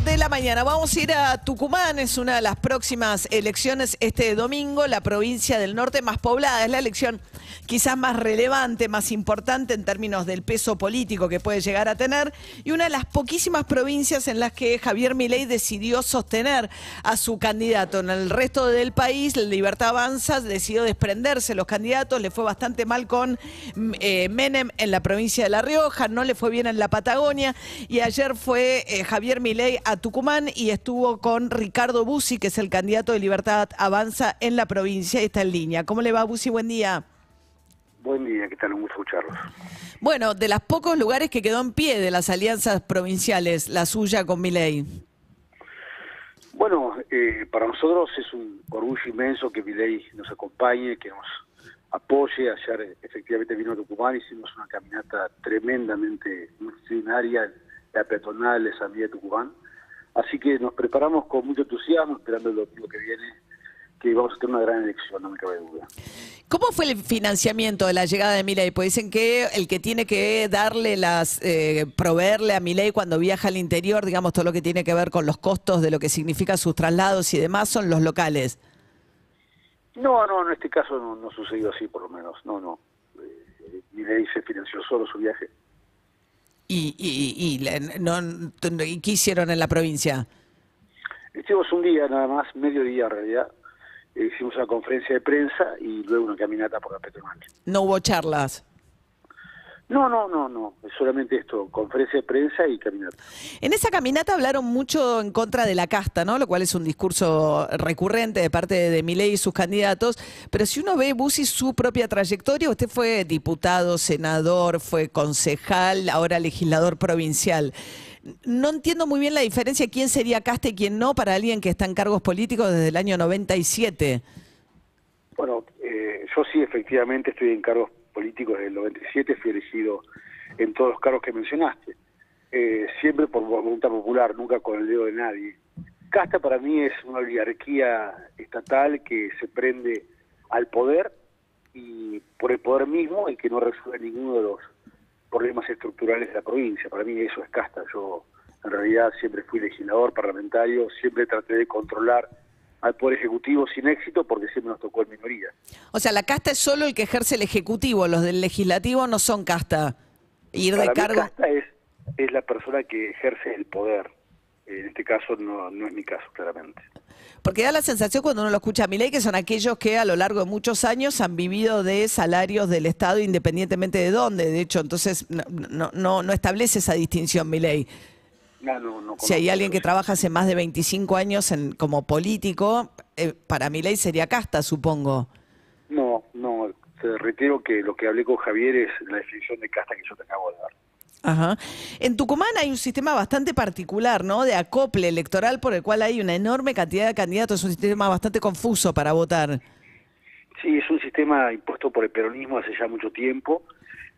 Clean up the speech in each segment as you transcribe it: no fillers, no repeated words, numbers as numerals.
de la mañana. Vamos a ir a Tucumán, es una de las próximas elecciones este domingo, la provincia del norte más poblada. Es la elección quizás más relevante, más importante en términos del peso político que puede llegar a tener, y una de las poquísimas provincias en las que Javier Milei decidió sostener a su candidato. En el resto del país, la Libertad Avanza decidió desprenderse los candidatos, le fue bastante mal con Menem en la provincia de La Rioja, no le fue bien en la Patagonia, y ayer fue Javier Milei a Tucumán y estuvo con Ricardo Bussi, que es el candidato de Libertad Avanza en la provincia, y está en línea. ¿Cómo le va, Bussi? Buen día. Buen día, ¿qué tal? Un gusto escucharlos. Bueno, de los pocos lugares que quedó en pie de las alianzas provinciales, la suya con Milei. Bueno, para nosotros es un orgullo inmenso que Milei nos acompañe, que nos apoye. Ayer efectivamente vino a Tucumán, hicimos una caminata tremendamente multitudinaria en la peatonal de San Miguel de Tucumán. Así que nos preparamos con mucho entusiasmo, esperando el domingo que viene, que vamos a tener una gran elección, no me cabe duda. ¿Cómo fue el financiamiento de la llegada de Milei? Pues dicen que el que tiene que darle proveerle a Milei cuando viaja al interior, digamos, todo lo que tiene que ver con los costos de lo que significa sus traslados y demás, son los locales. No, en este caso no sucedió así, por lo menos. Milei se financió solo su viaje. ¿Y qué hicieron en la provincia? Hicimos un día nada más, mediodía en realidad. Hicimos una conferencia de prensa y luego una caminata por la peatonal. ¿No hubo charlas? No. Es solamente esto, conferencia de prensa y caminata. En esa caminata hablaron mucho en contra de la casta, ¿no? Lo cual es un discurso recurrente de parte de Milei y sus candidatos. Pero si uno ve, Bussi, su propia trayectoria, usted fue diputado, senador, fue concejal, ahora legislador provincial. No entiendo muy bien la diferencia de quién sería casta y quién no para alguien que está en cargos políticos desde el año 97. Bueno, yo sí efectivamente estoy en cargos políticos desde el 97, fui elegido en todos los cargos que mencionaste. Siempre por voluntad popular, nunca con el dedo de nadie. Casta para mí es una oligarquía estatal que se prende al poder y por el poder mismo y que no resuelve ninguno de los problemas estructurales de la provincia. Para mí eso es casta. Yo en realidad siempre fui legislador, parlamentario, siempre traté de controlar al Poder Ejecutivo sin éxito porque siempre nos tocó en minoría. O sea, la casta es solo el que ejerce el Ejecutivo, los del Legislativo no son casta. Ir de cargo. Casta es la persona que ejerce el poder. En este caso no es mi caso, claramente. Porque da la sensación cuando uno lo escucha a Milei que son aquellos que a lo largo de muchos años han vivido de salarios del Estado independientemente de dónde. De hecho, entonces no establece esa distinción Milei. No si hay alguien que trabaja hace más de 25 años como político, para Milei sería casta, supongo. No, te reitero que lo que hablé con Javier es la definición de casta que yo te acabo de dar. Ajá. En Tucumán hay un sistema bastante particular, ¿no? De acople electoral por el cual hay una enorme cantidad de candidatos, es un sistema bastante confuso para votar. Sí, es un sistema impuesto por el peronismo hace ya mucho tiempo,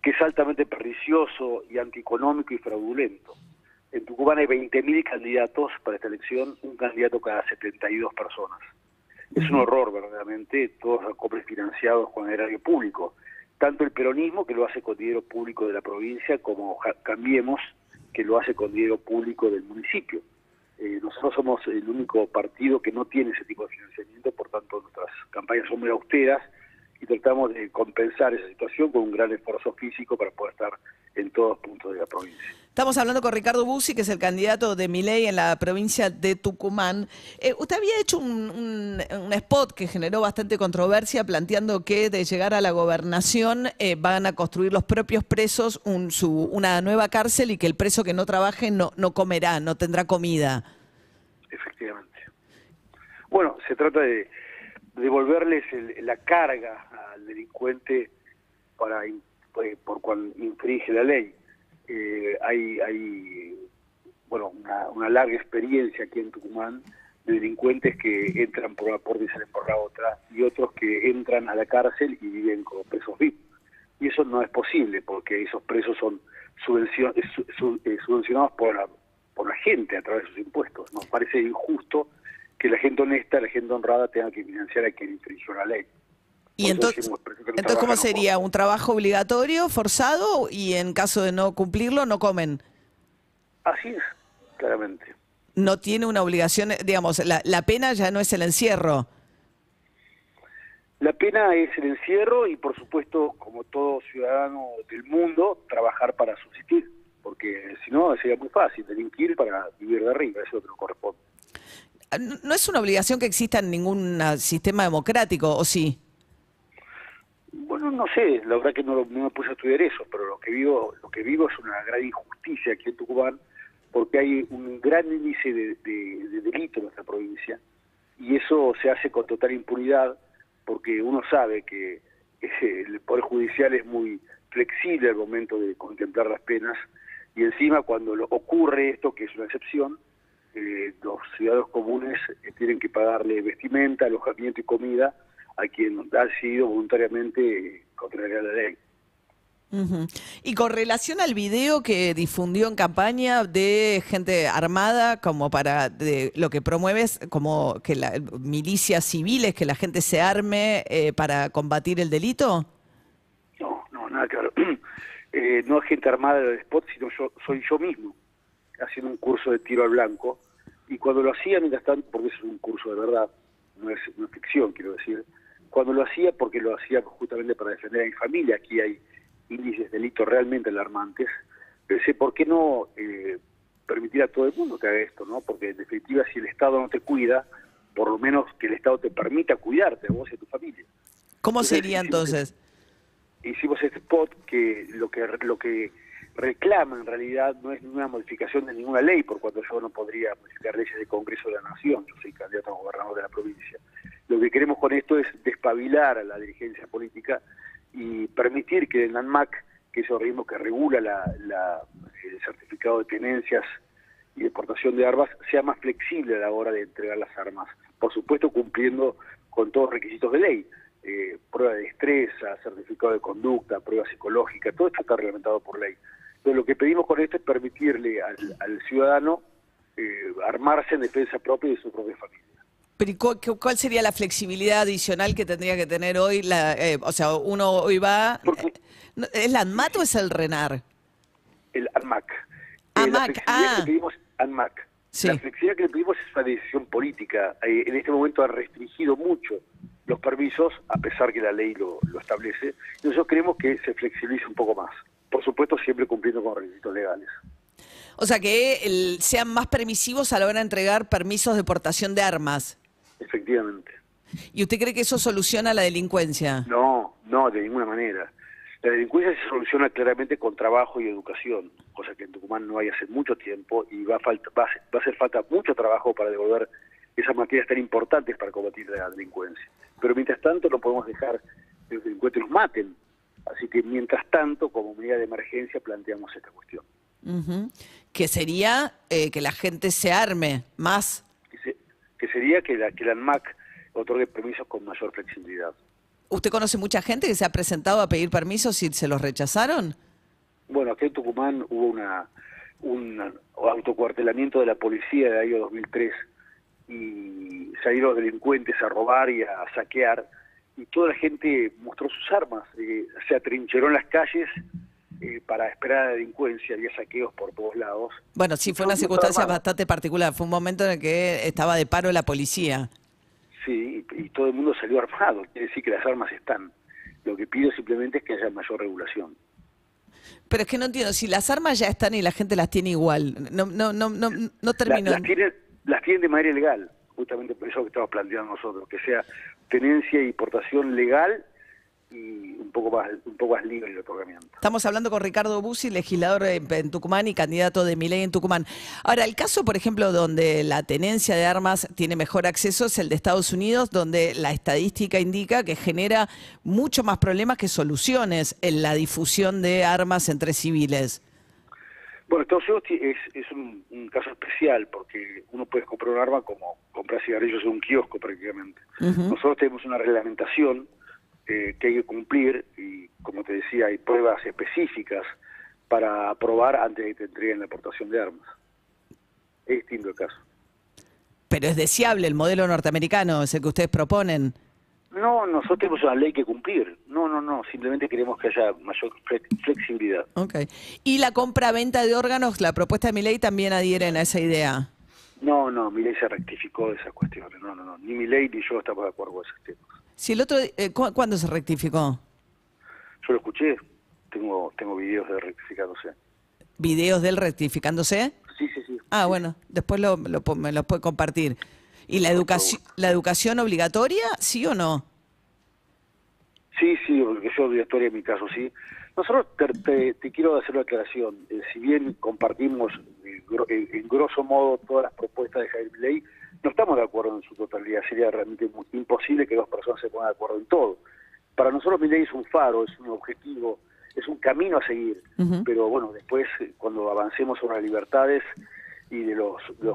que es altamente pernicioso y antieconómico y fraudulento. En Tucumán hay 20.000 candidatos para esta elección, un candidato cada 72 personas. Es un horror, verdaderamente, todos acoples financiados con el erario público. Tanto el peronismo, que lo hace con dinero público de la provincia, como Cambiemos, que lo hace con dinero público del municipio. Nosotros somos el único partido que no tiene ese tipo de financiamiento, por tanto nuestras campañas son muy austeras y tratamos de compensar esa situación con un gran esfuerzo físico para poder estar en todos puntos de la provincia. Estamos hablando con Ricardo Bussi, que es el candidato de Milei en la provincia de Tucumán. Usted había hecho un spot que generó bastante controversia planteando que de llegar a la gobernación van a construir los propios presos una nueva cárcel y que el preso que no trabaje no comerá, no tendrá comida. Efectivamente. Bueno, se trata de devolverles la carga al delincuente por cuando infringe la ley. Hay una larga experiencia aquí en Tucumán de delincuentes que entran por una puerta y salen por la otra, y otros que entran a la cárcel y viven como presos VIP. Y eso no es posible porque esos presos son subvencionados por la gente a través de sus impuestos. Nos parece injusto que la gente honesta, la gente honrada tenga que financiar a quien infringió la ley. Y entonces ¿cómo sería? ¿Un trabajo obligatorio, forzado, y en caso de no cumplirlo, no comen? Así es, claramente. no tiene una obligación, digamos, la pena ya no es el encierro. La pena es el encierro y, por supuesto, como todo ciudadano del mundo, trabajar para subsistir, porque si no sería muy fácil delinquir para vivir de arriba, eso es lo que nos corresponde. No es una obligación que exista en ningún sistema democrático, ¿o sí? Bueno, no sé, la verdad que no me puse a estudiar eso, pero lo que vivo es una gran injusticia aquí en Tucumán, porque hay un gran índice de delito en nuestra provincia, y eso se hace con total impunidad, porque uno sabe que el Poder Judicial es muy flexible al momento de contemplar las penas, y encima cuando ocurre esto, que es una excepción, los ciudadanos comunes tienen que pagarle vestimenta, alojamiento y comida a quien ha decidido voluntariamente contrariar la ley. Y con relación al video que difundió en campaña de gente armada, como lo que promueves, como que milicias civiles, que la gente se arme para combatir el delito. No, nada claro. No es gente armada del spot, sino soy yo mismo, haciendo un curso de tiro al blanco, y cuando lo hacía, mientras tanto, porque eso es un curso de verdad, no es ficción, quiero decir, cuando lo hacía, porque lo hacía justamente para defender a mi familia, aquí hay índices de delitos realmente alarmantes, pensé, ¿por qué no permitir a todo el mundo que haga esto, ¿no? Porque en definitiva, si el Estado no te cuida, por lo menos que el Estado te permita cuidarte, a vos y a tu familia. ¿Cómo sería entonces? Hicimos este spot que lo que reclama en realidad no es ninguna modificación de ninguna ley, por cuanto yo no podría modificar leyes del Congreso de la Nación, yo soy candidato a gobernador de la provincia. Lo que queremos con esto es despabilar a la dirigencia política y permitir que el ANMAC, que es el organismo que regula el certificado de tenencias y de exportación de armas, sea más flexible a la hora de entregar las armas, por supuesto cumpliendo con todos los requisitos de ley. Prueba de destreza, certificado de conducta, prueba psicológica, todo esto está reglamentado por ley. Entonces lo que pedimos con esto es permitirle al ciudadano armarse en defensa propia y de su propia familia. Pero ¿cuál sería la flexibilidad adicional que tendría que tener hoy? O sea, uno hoy va... ¿Es la ANMAT o es el RENAR? El ANMAC. ANMAC, que pedimos, ANMAC. Sí. La flexibilidad que le pedimos es una decisión política. En este momento ha restringido mucho los permisos, a pesar que la ley lo establece. Nosotros queremos que se flexibilice un poco más. Por supuesto, siempre cumpliendo con requisitos legales. O sea, que sean más permisivos a la hora de entregar permisos de portación de armas. Efectivamente. ¿Y usted cree que eso soluciona la delincuencia? No, de ninguna manera. La delincuencia se soluciona claramente con trabajo y educación, cosa que en Tucumán no hay hace mucho tiempo, y va a hacer falta mucho trabajo para devolver esas materias tan importantes para combatir la delincuencia. Pero mientras tanto no podemos dejar que los delincuentes nos maten. Así que mientras tanto, como medida de emergencia, planteamos esta cuestión. Que sería que la gente se arme más. Que sería que la ANMAC otorgue permisos con mayor flexibilidad. ¿Usted conoce mucha gente que se ha presentado a pedir permisos y se los rechazaron? Bueno, aquí en Tucumán hubo un autocuartelamiento de la policía del año 2003 y salieron delincuentes a robar y a saquear, y toda la gente mostró sus armas, se atrincheró en las calles para esperar a la delincuencia, había saqueos por todos lados. Bueno, sí, fue una circunstancia bastante particular, fue un momento en el que estaba de paro la policía. Sí, y todo el mundo salió armado, quiere decir que las armas están. Lo que pido simplemente es que haya mayor regulación. Pero es que no entiendo, si las armas ya están y la gente las tiene igual, no termino... Las tienen de manera ilegal, justamente por eso que estamos planteando nosotros, que sea tenencia y portación legal y un poco más libre el otorgamiento. Estamos hablando con Ricardo Bussi, legislador en Tucumán y candidato de Milei en Tucumán. Ahora, el caso, por ejemplo, donde la tenencia de armas tiene mejor acceso es el de Estados Unidos, donde la estadística indica que genera mucho más problemas que soluciones en la difusión de armas entre civiles. Bueno, Estados Unidos es un caso especial porque uno puede comprar un arma como comprar cigarrillos en un kiosco prácticamente. Nosotros tenemos una reglamentación que hay que cumplir y, como te decía, hay pruebas específicas para aprobar antes de que te entreguen la aportación de armas. Es distinto el caso. Pero es deseable el modelo norteamericano, es el que ustedes proponen. No, nosotros tenemos una ley que cumplir. No, simplemente queremos que haya mayor flexibilidad. Okay. ¿Y la compra-venta de órganos, la propuesta de Milei también adhieren a esa idea? No, Milei se rectificó de esas cuestiones. No. Ni Milei ni yo estamos de acuerdo con esos temas. Si el otro, ¿cuándo se rectificó? Yo lo escuché, tengo videos de rectificándose. ¿Videos de él rectificándose? Sí. Ah, Sí. bueno, después me los puede compartir. ¿Y la educación obligatoria, sí o no? Sí, yo obligatoria en mi caso, sí. Nosotros te quiero hacer una aclaración. Si bien compartimos en grosso modo todas las propuestas de Javier Milei, no estamos de acuerdo en su totalidad. Sería realmente imposible que dos personas se pongan de acuerdo en todo. Para nosotros Milei es un faro, es un objetivo, es un camino a seguir. Pero bueno, después cuando avancemos sobre las libertades y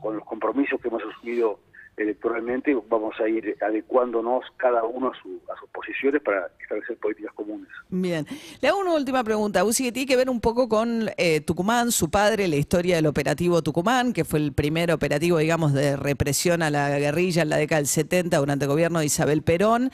con los compromisos que hemos asumido electoralmente, vamos a ir adecuándonos cada uno a sus posiciones para establecer políticas comunes. Bien. Le hago una última pregunta, Busi, que tiene que ver un poco con Tucumán, su padre, la historia del operativo Tucumán, que fue el primer operativo, digamos, de represión a la guerrilla en la década del 70 durante el gobierno de Isabel Perón,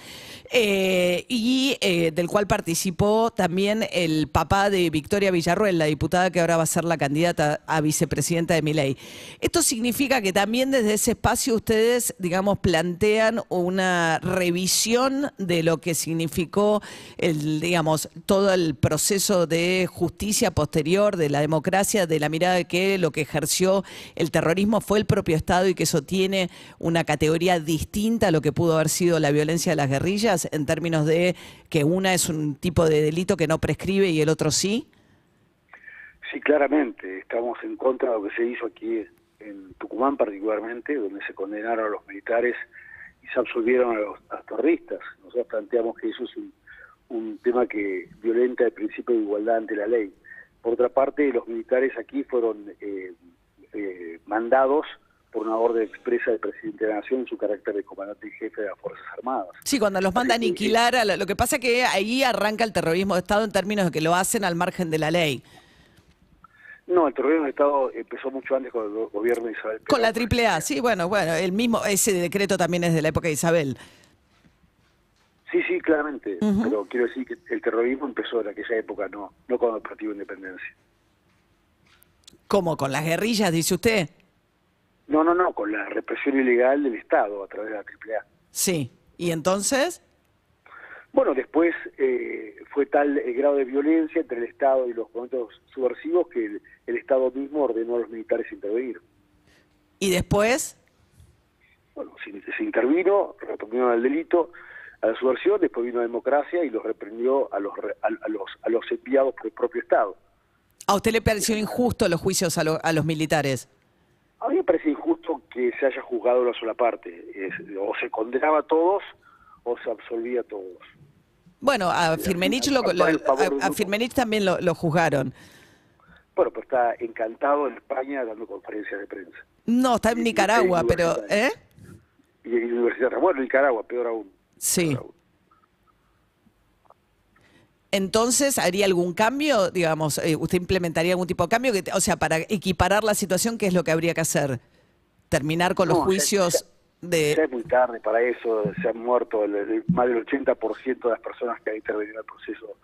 y del cual participó también el papá de Victoria Villarruel, la diputada que ahora va a ser la candidata a vicepresidenta de Milei. Esto significa que también desde ese espacio ustedes, digamos, plantean una revisión de lo que significó digamos, todo el proceso de justicia posterior, de la democracia, de la mirada de que lo que ejerció el terrorismo fue el propio Estado y que eso tiene una categoría distinta a lo que pudo haber sido la violencia de las guerrillas, en términos de que una es un tipo de delito que no prescribe y el otro sí. Sí, claramente. Estamos en contra de lo que se hizo aquí en Tucumán particularmente, donde se condenaron a los militares y se absolvieron a los terroristas. Nosotros planteamos que eso es un tema que violenta el principio de igualdad ante la ley. Por otra parte, los militares aquí fueron mandados por una orden expresa del presidente de la Nación en su carácter de comandante y jefe de las Fuerzas Armadas. Sí, cuando los manda a aniquilar, lo que pasa es que ahí arranca el terrorismo de Estado en términos de que lo hacen al margen de la ley. No, el terrorismo de Estado empezó mucho antes con el gobierno de Isabel Perón. Con la AAA, sí, bueno, el mismo, ese decreto también es de la época de Isabel. Sí, claramente, pero quiero decir que el terrorismo empezó en aquella época, no con el Operativo de Independencia. ¿Cómo? ¿Con las guerrillas, dice usted? No, con la represión ilegal del Estado a través de la AAA. Sí, ¿y entonces? Bueno, después fue tal el grado de violencia entre el Estado y los movimientos subversivos que el Estado mismo ordenó a los militares intervenir. ¿Y después? Bueno, se intervino, reprimieron el delito, a la subversión, después vino la democracia y los reprendió a los enviados por el propio Estado. ¿A usted le pareció injusto los juicios a los militares? A mí me parece injusto que se haya juzgado una sola parte. O se condenaba a todos o se absolvía a todos. Bueno, a Firmenich, a Firmenich también lo juzgaron. Bueno, pero está encantado en España dando conferencias de prensa. No, está en Nicaragua, pero... Y en Universidad, bueno, Nicaragua, peor aún. Sí. Peor aún. Entonces, ¿haría algún cambio? Digamos, ¿usted implementaría algún tipo de cambio? O sea, para equiparar la situación, ¿qué es lo que habría que hacer? ¿Terminar con los juicios de...? Ya es muy tarde para eso, se han muerto más del 80% de las personas que han intervenido en el proceso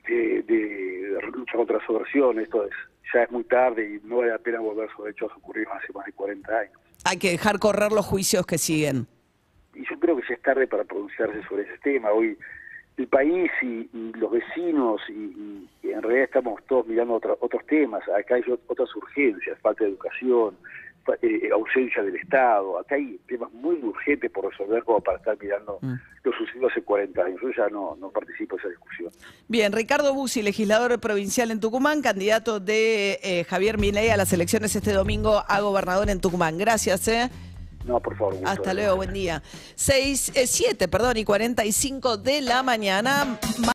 de lucha contra la subversión. Ya es muy tarde y no vale la pena volver sobre hechos ocurridos hace más de 40 años. Hay que dejar correr los juicios que siguen. Y yo creo que ya es tarde para pronunciarse sobre ese tema. Hoy el país y los vecinos y en realidad estamos todos mirando otros temas. Acá hay otras urgencias, falta de educación, ausencia del Estado. Acá hay temas muy urgentes por resolver como para estar mirando lo sucedido hace 40 años. Yo ya no participo en esa discusión. Bien, Ricardo Busi, legislador provincial en Tucumán, candidato de Javier Milei a las elecciones este domingo a gobernador en Tucumán. Gracias, No, por favor. Hasta luego, buen día. 7:45 de la mañana.